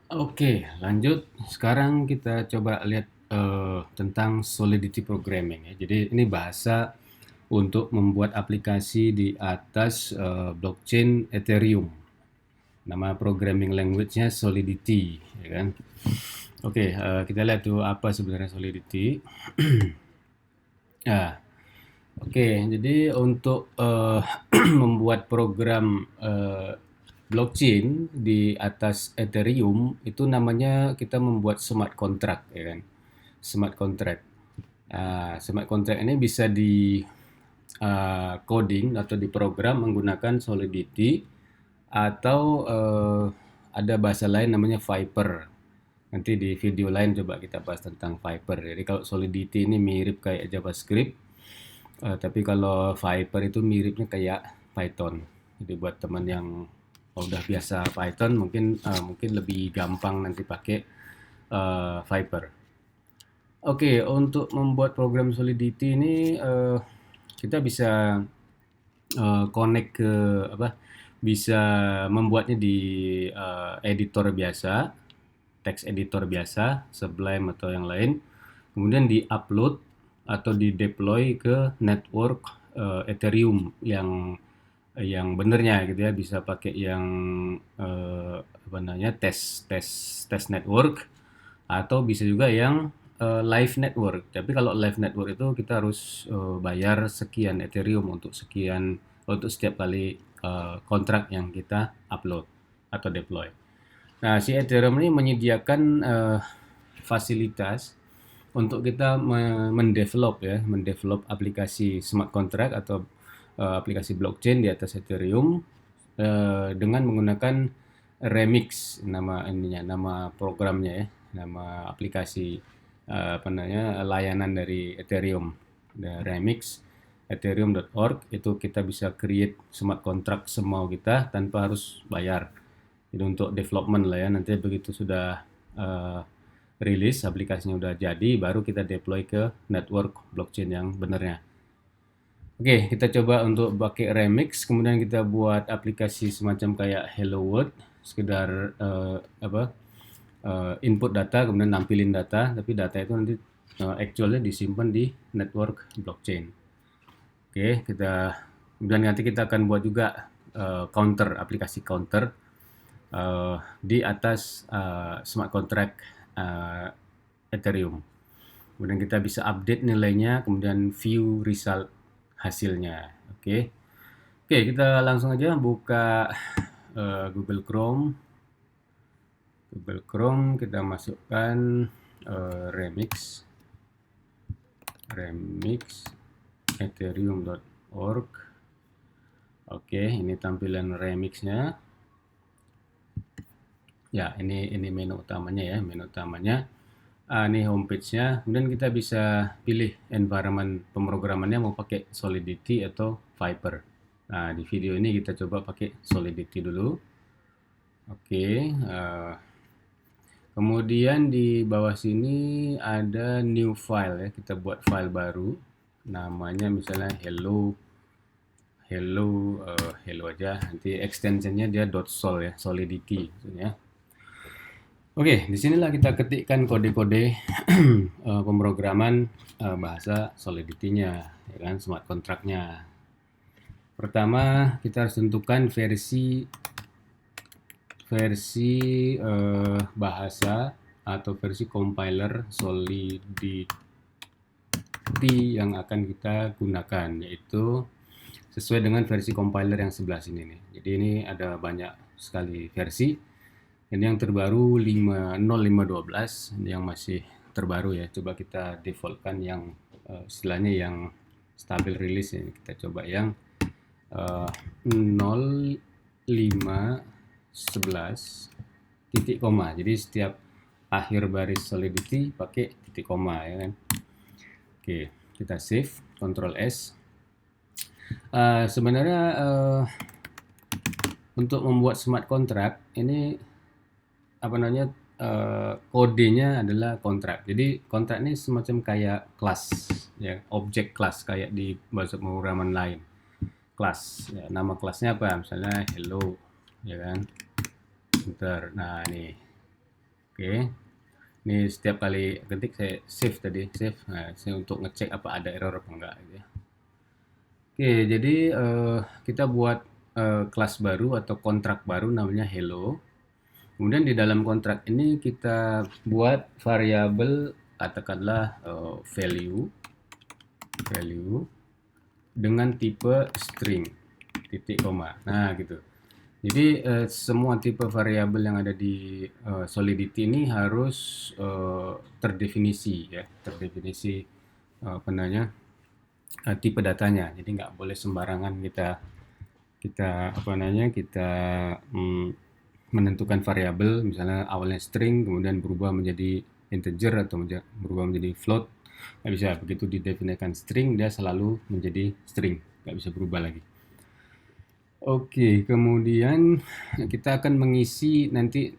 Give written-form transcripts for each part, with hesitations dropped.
Oke, lanjut. Sekarang kita coba lihat tentang Solidity Programming ya. Jadi ini bahasa untuk membuat aplikasi di atas blockchain Ethereum. Nama programming language-nya Solidity, ya kan? Oke, kita lihat tuh apa sebenarnya Solidity. Ya, oke. Jadi untuk membuat program blockchain di atas Ethereum itu namanya kita membuat smart contract, ya kan? Smart contract. Smart contract ini bisa di coding atau diprogram menggunakan Solidity atau ada bahasa lain namanya Viper. Nanti di video lain coba kita bahas tentang Viper. Jadi kalau Solidity ini mirip kayak JavaScript, tapi kalau Viper itu miripnya kayak Python. Jadi buat teman yang udah biasa Python mungkin lebih gampang nanti pakai Viper. Oke, untuk membuat program Solidity ini kita bisa connect ke apa? Bisa membuatnya di editor biasa, text editor biasa, Sublime atau yang lain. Kemudian di-upload atau di-deploy ke network Ethereum yang benernya gitu ya, bisa pakai yang apa namanya test network atau bisa juga yang live network. Tapi kalau live network itu kita harus bayar sekian Ethereum untuk setiap kali kontrak yang kita upload atau deploy. Nah, si Ethereum ini menyediakan fasilitas untuk kita mendevelop ya, mendevelop aplikasi smart contract atau aplikasi blockchain di atas Ethereum dengan menggunakan Remix nama programnya ya, nama aplikasi apa namanya layanan dari Ethereum. Ada Remix ethereum.org itu kita bisa create smart contract semau kita tanpa harus bayar. Jadi untuk development lah ya, nanti begitu sudah uh, rilis aplikasinya udah jadi baru kita deploy ke network blockchain yang benernya. Oke, kita coba untuk pakai Remix, kemudian kita buat aplikasi semacam kayak Hello World, sekedar apa input data, kemudian nampilin data, tapi data itu nanti actualnya disimpan di network blockchain. Oke, kemudian nanti kita akan buat juga counter, aplikasi counter di atas smart contract uh, Ethereum. Kemudian kita bisa update nilainya, kemudian view result hasilnya. Oke. Oke, kita langsung aja buka Google Chrome. Google Chrome kita masukkan remix ethereum.org. Oke, ini tampilan remixnya. Ya, ini menu utamanya ya, menu utamanya. Ini homepage-nya. Kemudian kita bisa pilih environment pemrogramannya mau pakai Solidity atau Viper. Nah, di video ini kita coba pakai Solidity dulu. Oke, kemudian di bawah sini ada new file ya. Kita buat file baru. Namanya misalnya hello aja. Nanti extensionnya dia .sol ya, Solidity maksudnya. Oke, disinilah kita ketikkan kode-kode pemrograman bahasa Solidity-nya, ya kan, smart contract-nya. Pertama, kita harus tentukan versi bahasa atau versi compiler Solidity yang akan kita gunakan, yaitu sesuai dengan versi compiler yang sebelah sini nih. Jadi ini ada banyak sekali versi. Ini yang terbaru 0512 yang masih terbaru ya. Coba kita defaultkan yang istilahnya yang stabil rilis ya. Kita coba yang 0511 titik koma. Jadi setiap akhir baris Solidity pakai titik koma ya kan. Oke, kita save, Ctrl S. Sebenarnya untuk membuat smart contract ini apa namanya kodenya adalah kontrak. Jadi kontrak ini semacam kayak kelas ya, objek kelas kayak di bahasa pemrograman lain. Kelas ya, nama kelasnya apa? Misalnya hello ya kan. Enter. Nah, ini. Oke. Ini setiap kali ketik saya save tadi, save. Nah, saya untuk ngecek apa ada error apa enggak gitu ya. Oke, jadi kita buat kelas baru atau kontrak baru namanya hello. Kemudian di dalam kontrak ini kita buat variabel katakanlah value, value dengan tipe string, titik koma. Nah, gitu. Jadi semua tipe variabel yang ada di Solidity ini harus terdefinisi ya, terdefinisi apa namanya tipe datanya. Jadi nggak boleh sembarangan kita kita apa namanya kita mm, menentukan variabel, misalnya awalnya string kemudian berubah menjadi integer atau berubah menjadi float. Nggak bisa, begitu didefinisikan string dia selalu menjadi string, nggak bisa berubah lagi. Oke, kemudian kita akan mengisi nanti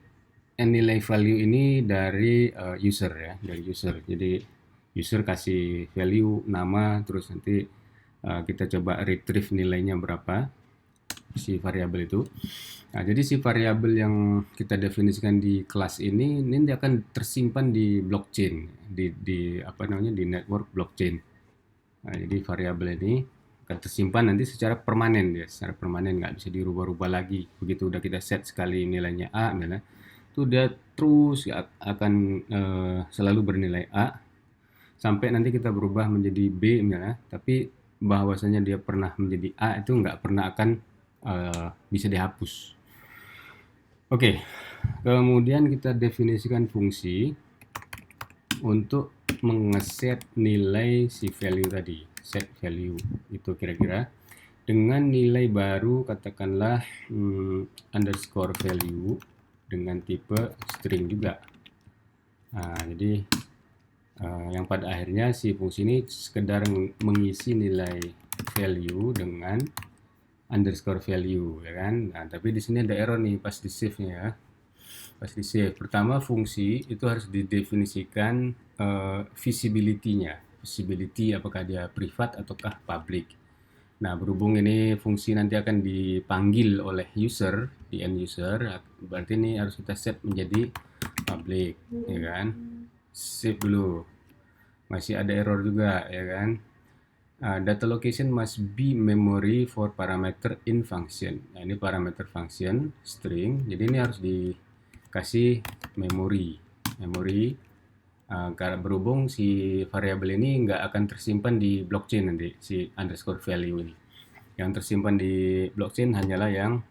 nilai value ini dari user ya, dari user. Jadi user kasih value nama, terus nanti kita coba retrieve nilainya berapa si variabel itu. Nah, jadi si variabel yang kita definisikan di kelas ini dia akan tersimpan di blockchain, di apa namanya di network blockchain. Nah, jadi variabel ini akan tersimpan nanti secara permanen ya, secara permanen nggak bisa dirubah-rubah lagi. Begitu udah kita set sekali nilainya A, misalnya, itu dia terus akan selalu bernilai A sampai nanti kita berubah menjadi B misalnya, tapi bahwasanya dia pernah menjadi A itu nggak pernah akan bisa dihapus. Oke, kemudian kita definisikan fungsi untuk mengeset nilai si value tadi, set value itu kira-kira dengan nilai baru katakanlah underscore value dengan tipe string juga. Nah, jadi yang pada akhirnya si fungsi ini sekedar mengisi nilai value dengan underscore value ya kan. Nah, tapi di sini ada error nih pas di save-nya ya. Pas di save. Pertama fungsi itu harus didefinisikan visibility-nya. Visibility apakah dia privat ataukah public. Nah, berhubung ini fungsi nanti akan dipanggil oleh user di end user, berarti ini harus kita set menjadi public, ya kan? Save dulu. Masih ada error juga, ya kan? Data location must be memory for parameter in function. Nah, ini parameter function string, jadi ini harus dikasih memori. Karena berhubung si variabel ini nggak akan tersimpan di blockchain nanti, si underscore value ini. Yang tersimpan di blockchain hanyalah yang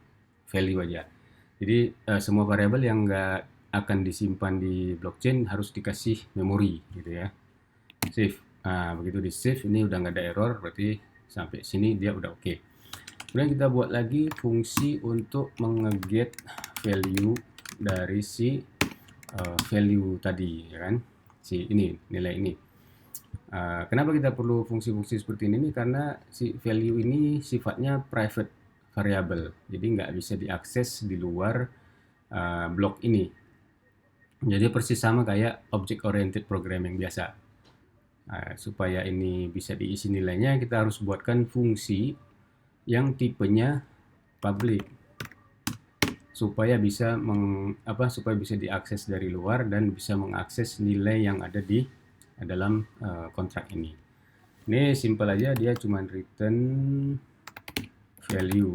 value aja. Jadi semua variabel yang nggak akan disimpan di blockchain harus dikasih memori gitu ya. Save. Nah, begitu di save ini udah nggak ada error, berarti sampai sini dia udah oke. Kemudian kita buat lagi fungsi untuk mengeget value dari si value tadi, ya kan? Si ini nilai ini. Kenapa kita perlu fungsi-fungsi seperti ini? Karena si value ini sifatnya private variable, jadi nggak bisa diakses di luar blok ini. Jadi persis sama kayak object oriented programming biasa. Supaya ini bisa diisi nilainya, kita harus buatkan fungsi yang tipenya public supaya bisa supaya bisa diakses dari luar dan bisa mengakses nilai yang ada di dalam kontrak ini. Ini simple aja, dia cuma return value.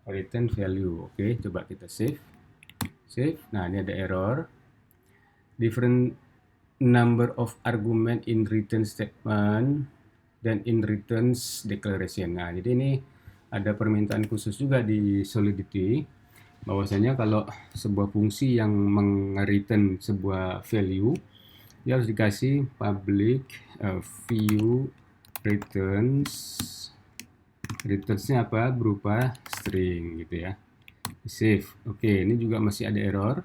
Return value. Oke, coba kita save. Save. Nah, ini ada error. Different number of argument in return statement dan in returns declaration. Nah, jadi ini ada permintaan khusus juga di Solidity bahwasanya kalau sebuah fungsi yang meng-return sebuah value dia harus dikasih public view returnsnya apa berupa string gitu ya. Save. Oke, ini juga masih ada error.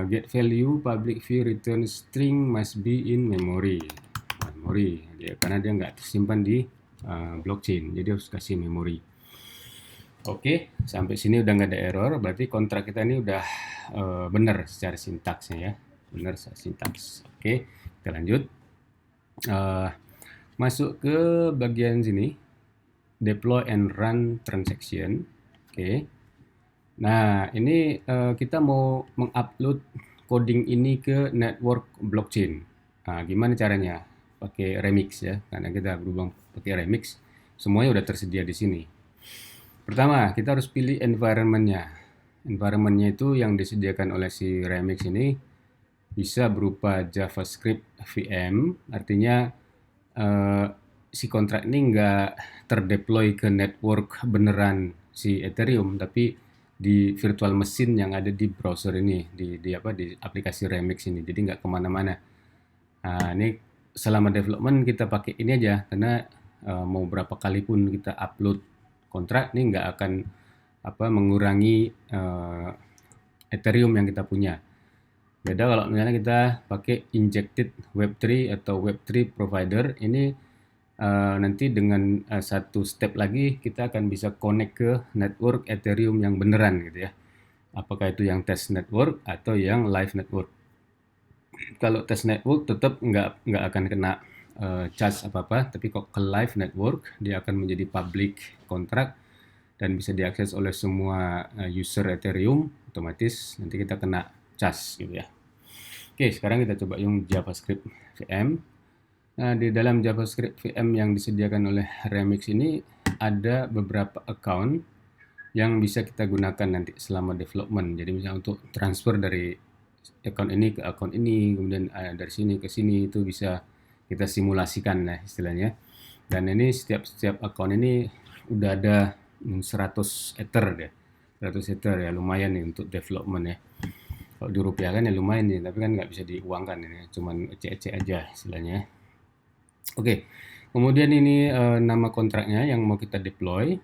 Get value public view return string must be in memory karena dia nggak tersimpan di blockchain, jadi harus kasih memori. Oke, sampai sini udah nggak ada error, berarti kontrak kita ini udah benar secara sintaksnya ya, benar secara sintaks. Oke, kita lanjut. Masuk ke bagian sini, deploy and run transaction. Oke. Nah, ini kita mau mengupload coding ini ke network blockchain. Nah, gimana caranya? Pakai Remix ya, karena kita berhubung pakai Remix, semuanya udah tersedia di sini. Pertama, kita harus pilih environment-nya. Environment-nya itu yang disediakan oleh si Remix ini bisa berupa JavaScript VM, artinya eh, si kontrak ini nggak terdeploy ke network beneran si Ethereum, tapi di virtual machine yang ada di browser ini, di aplikasi Remix ini. Jadi nggak kemana-mana. Nah, ini selama development kita pakai ini aja, karena mau berapa kali pun kita upload kontrak, ini nggak akan mengurangi Ethereum yang kita punya. Beda kalau misalnya kita pakai injected Web3 atau Web3 provider, ini nanti dengan satu step lagi kita akan bisa connect ke network Ethereum yang beneran gitu ya. Apakah itu yang test network atau yang live network. Kalau test network tetap nggak akan kena charge apa-apa, tapi kok ke live network dia akan menjadi public contract dan bisa diakses oleh semua user Ethereum, otomatis nanti kita kena charge gitu ya. Oke, sekarang kita coba yung JavaScript VM. Nah, di dalam JavaScript VM yang disediakan oleh Remix ini ada beberapa account yang bisa kita gunakan nanti selama development. Jadi misalnya untuk transfer dari account ini ke account ini, kemudian dari sini ke sini itu bisa kita simulasikan lah istilahnya. Dan ini setiap account ini udah ada 100 Ether deh. 100 Ether ya lumayan nih untuk development ya. Kalau dirupiahkan ya lumayan nih, tapi kan nggak bisa diuangkan ini, cuman ecek-ecek aja istilahnya. Oke, kemudian ini nama kontraknya yang mau kita deploy.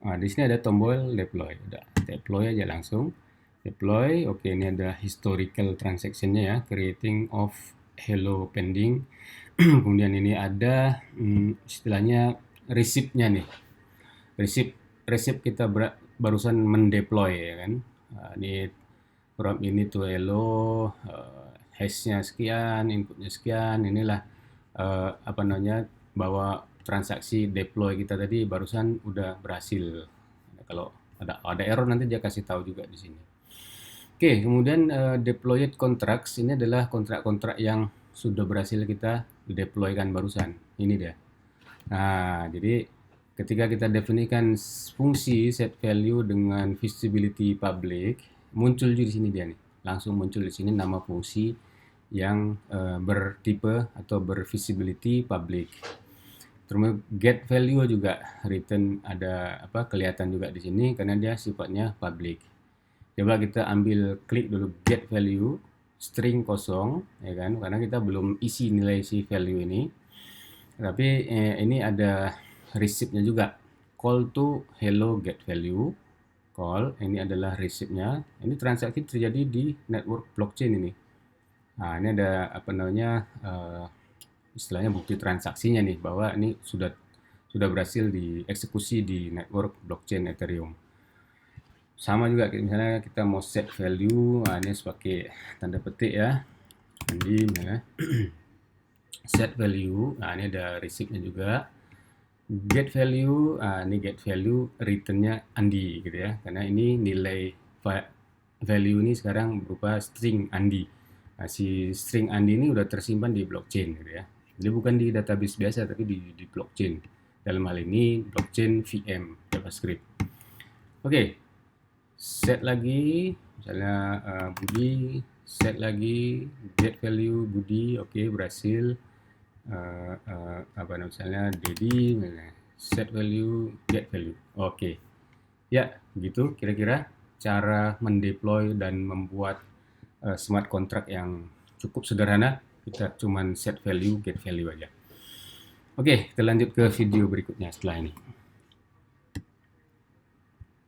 Nah, di sini ada tombol deploy. Udah deploy aja langsung. Deploy. Oke, ini ada historical transaction-nya ya, creating of hello pending. Kemudian ini ada istilahnya receipt-nya nih. Receipt kita barusan mendeploy ya kan. Nah, ini from ini to hello, hash-nya sekian, inputnya sekian. Inilah apa namanya, bahwa transaksi deploy kita tadi barusan udah berhasil. Kalau ada error nanti dia kasih tahu juga di sini. Oke, kemudian deployed contracts ini adalah kontrak-kontrak yang sudah berhasil kita deploykan barusan. Ini dia. Nah, jadi ketika kita definisikan fungsi set value dengan visibility public, muncul juga di sini dia nih. Langsung muncul di sini nama fungsi yang bertipe atau bervisibility public. Terus get value juga return ada kelihatan juga di sini karena dia sifatnya public. Coba kita ambil klik dulu get value string kosong ya kan, karena kita belum isi nilai si value ini. Tapi ini ada receipt-nya juga. Call to hello get value. Call ini adalah receipt-nya. Ini transaksi terjadi di network blockchain ini. Nah, ini ada istilahnya bukti transaksinya nih, bahwa ini sudah berhasil dieksekusi di network blockchain Ethereum. Sama juga misalnya kita mau set value, nah ini sebagai tanda petik ya, Andi ya. Set value, nah ini ada receipt-nya juga. Get value, ini get value returnnya Andi gitu ya, karena ini nilai value ini sekarang berupa string Andi. Nah, si string Andi ini udah tersimpan di blockchain gitu ya. Jadi bukan di database biasa, tapi di blockchain. Dalam hal ini blockchain VM JavaScript. Oke, set lagi, misalnya Budi, set lagi get value Budi, oke berhasil. Misalnya Dedi, set value get value, oke. Ya, gitu kira-kira cara mendeploy dan membuat smart contract yang cukup sederhana. Kita cuman set value, get value aja. Oke, kita lanjut ke video berikutnya setelah ini.